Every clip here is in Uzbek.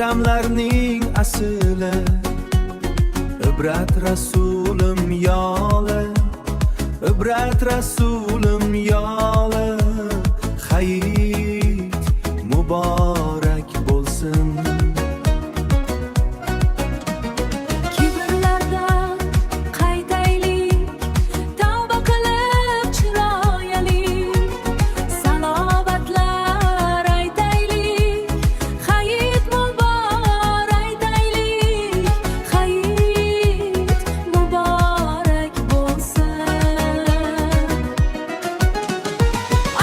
bayramlarning asli, ibrat rasulim yoli, ibrat rasulim yoli. Hayit muborak bo'lsin. Kibrlardan qaytaylik, tavba qilib chiroylik, salovatlar aytaylik, hayit muborak aytaylik, hayit muborak bo'lsin.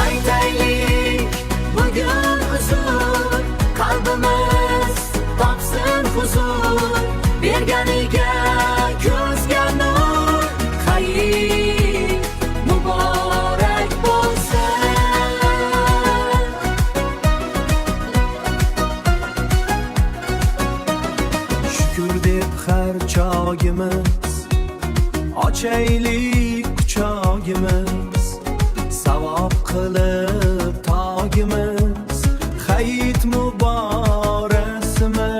Aytaylik bugun huzur, qalbimiz topsin huzur, berganiga ko'zga nur, hayit muborak bo'lsin. Shukr deb har chogimiz, ochaylik quchogimiz, savob qilib togimiz. Hayit muborasimi,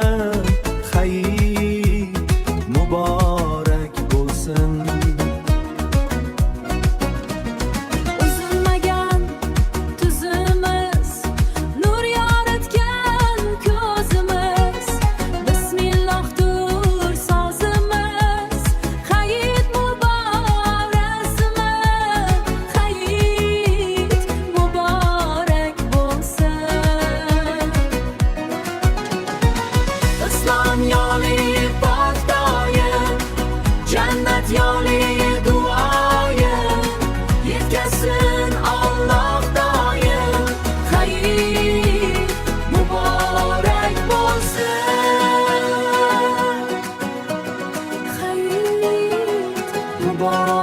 hayit muborak bo'lsin. Uzilmagan tuzimiz, nur yoritgan ko'zimiz, bismillohdir sozimiz, hayit muborasimi, hayit muborak bo'lsin. Islom yoli pok doim, jannat yoli duoyim, yetkazsin Alloh doim, hayit muborak bo'lsin. Hayit muborak